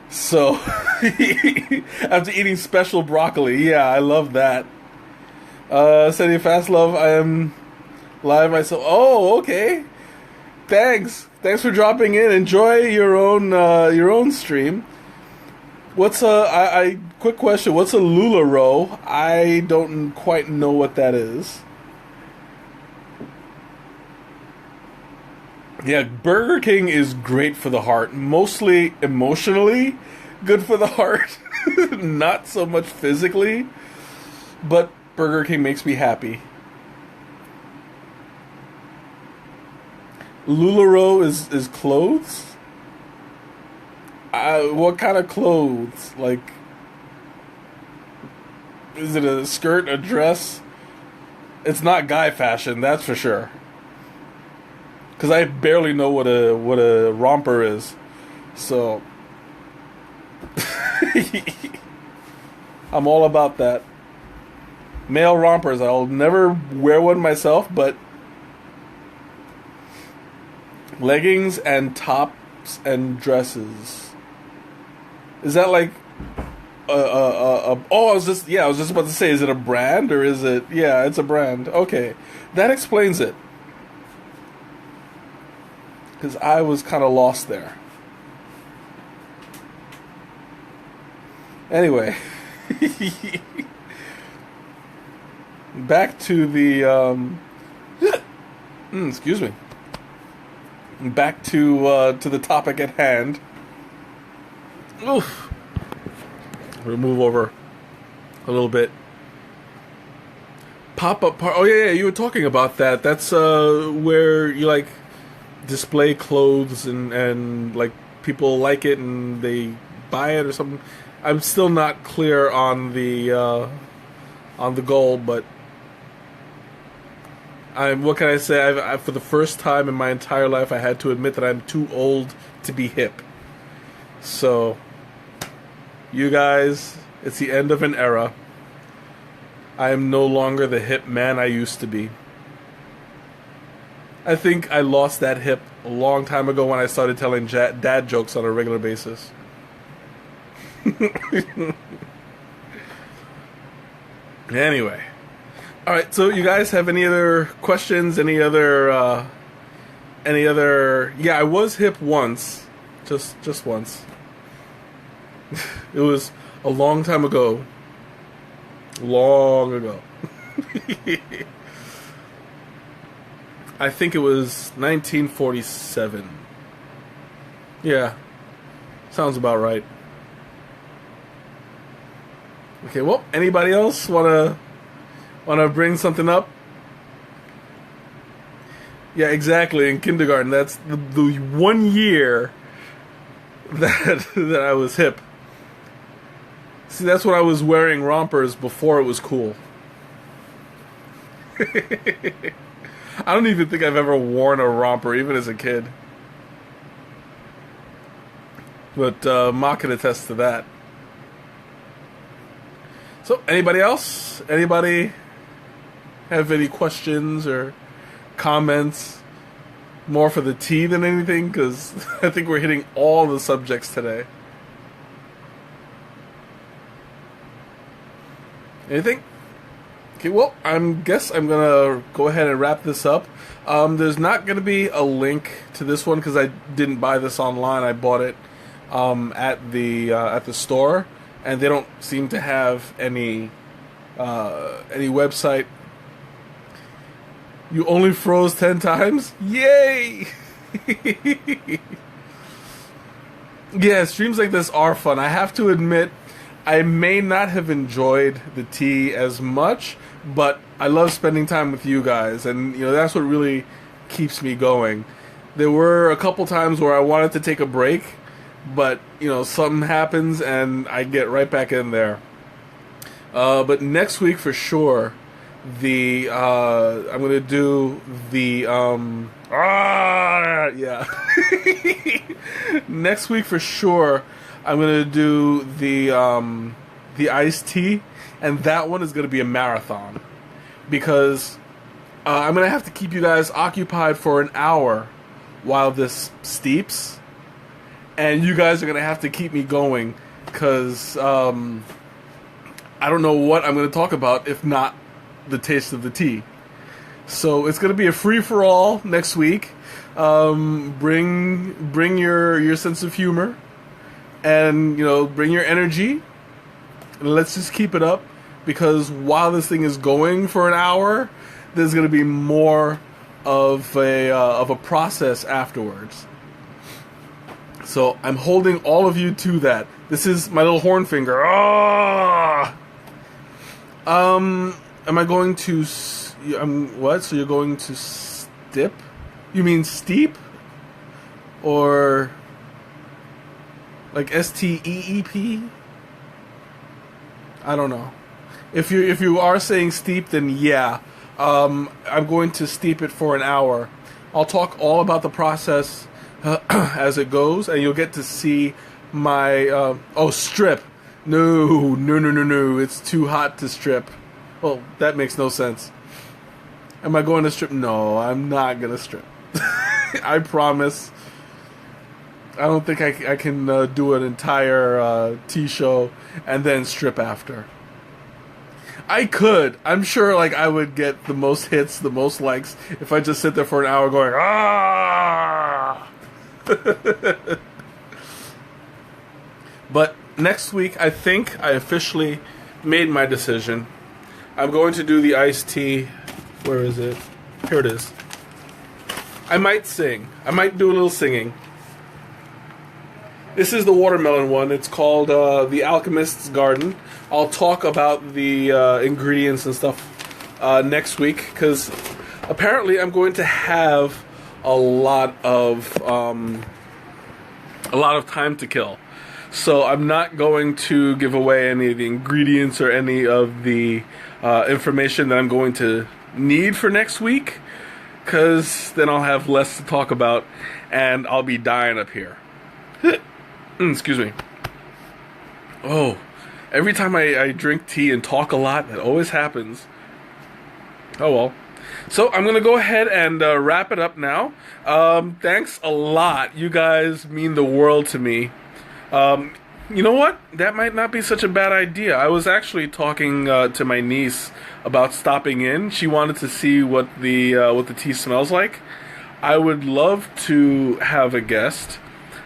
So after eating special broccoli, yeah, I love that. Sending fast love, I am live myself. Oh, okay. Thanks for dropping in. Enjoy your own stream. What's quick question? What's a LuLaRoe? I don't quite know what that is. Yeah, Burger King is great for the heart. Mostly emotionally good for the heart. Not so much physically. But Burger King makes me happy. LuLaRoe is clothes? What kind of clothes? Like, is it a skirt, a dress? It's not guy fashion, that's for sure. Because I barely know what a romper is. So, I'm all about that. Male rompers, I'll never wear one myself, but leggings and tops and dresses. Is that like oh, I was just about to say, is it a brand or is it? Yeah, it's a brand. Okay, that explains it. Because I was kind of lost there. Anyway, back to the excuse me. Back to the topic at hand. Oof. We'll move over a little bit. Pop-up part. Oh yeah, you were talking about that. That's where you like display clothes and like people like it and they buy it or something. I'm still not clear on the goal, but what can I say? I for the first time in my entire life, I had to admit that I'm too old to be hip. So, you guys, it's the end of an era. I am no longer the hip man I used to be. I think I lost that hip a long time ago when I started telling dad jokes on a regular basis. Anyway. Alright, so you guys have any other questions? Any other... Yeah, I was hip once. Just once. It was a long time ago. Long ago. I think it was 1947. Yeah. Sounds about right. Okay, well, anybody else wanna bring something up? Yeah, exactly. In kindergarten, that's the 1 year that I was hip. See, that's when I was wearing rompers before it was cool. I don't even think I've ever worn a romper, even as a kid. But Ma can attest to that. So, anybody else? Anybody have any questions or comments? More for the tea than anything, because I think we're hitting all the subjects today. Anything? Okay, well, guess I'm gonna go ahead and wrap this up. There's not gonna be a link to this one because I didn't buy this online. I bought it at the store, and they don't seem to have any website. You only froze 10 times? Yay! Yeah, streams like this are fun. I have to admit, I may not have enjoyed the tea as much, but I love spending time with you guys, and that's what really keeps me going. There were a couple times where I wanted to take a break, but something happens and I get right back in there. But next week for sure, I'm gonna do the yeah. Next week for sure, I'm gonna do the iced tea, and that one is gonna be a marathon because I'm gonna have to keep you guys occupied for an hour while this steeps, and you guys are gonna have to keep me going because I don't know what I'm gonna talk about if not the taste of the tea. So it's gonna be a free for all next week. Bring your sense of humor, and bring your energy. And let's just keep it up, because while this thing is going for an hour, there's gonna be more of a process afterwards. So I'm holding all of you to that. This is my little horn finger. Ah! Am I going to? What? So you're going to stip? You mean steep? Or like STEEP? I don't know. If you are saying steep, then yeah. I'm going to steep it for an hour. I'll talk all about the process as it goes, and you'll get to see my strip. No. It's too hot to strip. Well, that makes no sense. Am I going to strip? No, I'm not going to strip. I promise. I don't think I can do an entire tea show and then strip after. I could. I'm sure like I would get the most hits, the most likes if I just sit there for an hour going, ah! But next week, I think I officially made my decision. I'm going to do the iced tea. Where is it? Here it is. I might sing. I might do a little singing. This is the watermelon one. It's called The Alchemist's Garden. I'll talk about the ingredients and stuff next week, because apparently I'm going to have a lot of time to kill. So I'm not going to give away any of the ingredients or any of the information that I'm going to need for next week, because then I'll have less to talk about and I'll be dying up here. Excuse me. Oh, every time I drink tea and talk a lot, that always happens. Oh well. So I'm going to go ahead and wrap it up now. Thanks a lot. You guys mean the world to me. You know what? That might not be such a bad idea. I was actually talking to my niece about stopping in. She wanted to see what the tea smells like. I would love to have a guest.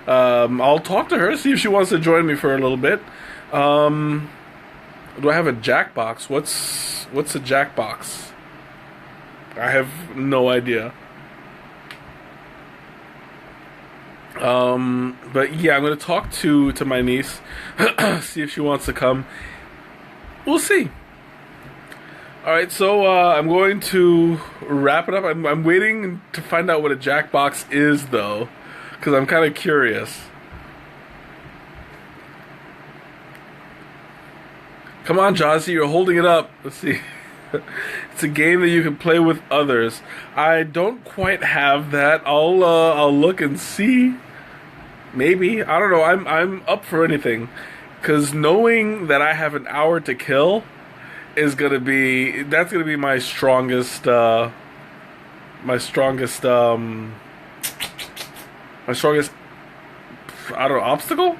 I'll talk to her, see if she wants to join me for a little bit. Do I have a Jackbox? What's a Jackbox? I have no idea. But yeah, I'm gonna talk to my niece, see if she wants to come. We'll see. Alright, so I'm going to wrap it up. I'm waiting to find out what a Jackbox is, though, because I'm kind of curious. Come on, Jossie, you're holding it up. Let's see. It's a game that you can play with others. I don't quite have that. I'll look and see. Maybe. I don't know. I'm up for anything, because knowing that I have an hour to kill is gonna be my strongest I don't know, obstacle.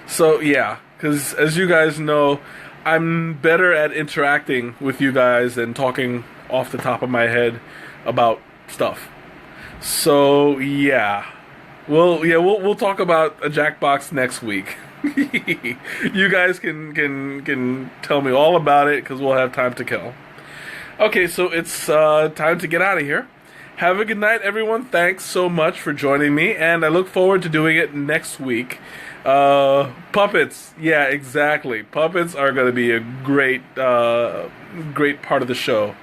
So yeah, because as you guys know, I'm better at interacting with you guys than talking off the top of my head about stuff. So yeah, we'll talk about a Jackbox next week. You guys can tell me all about it, because we'll have time to kill. Okay, so it's time to get out of here. Have a good night, everyone. Thanks so much for joining me, and I look forward to doing it next week. Puppets. Yeah, exactly. Puppets are going to be a great part of the show.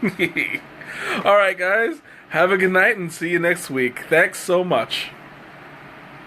Alright, guys. Have a good night and see you next week. Thanks so much.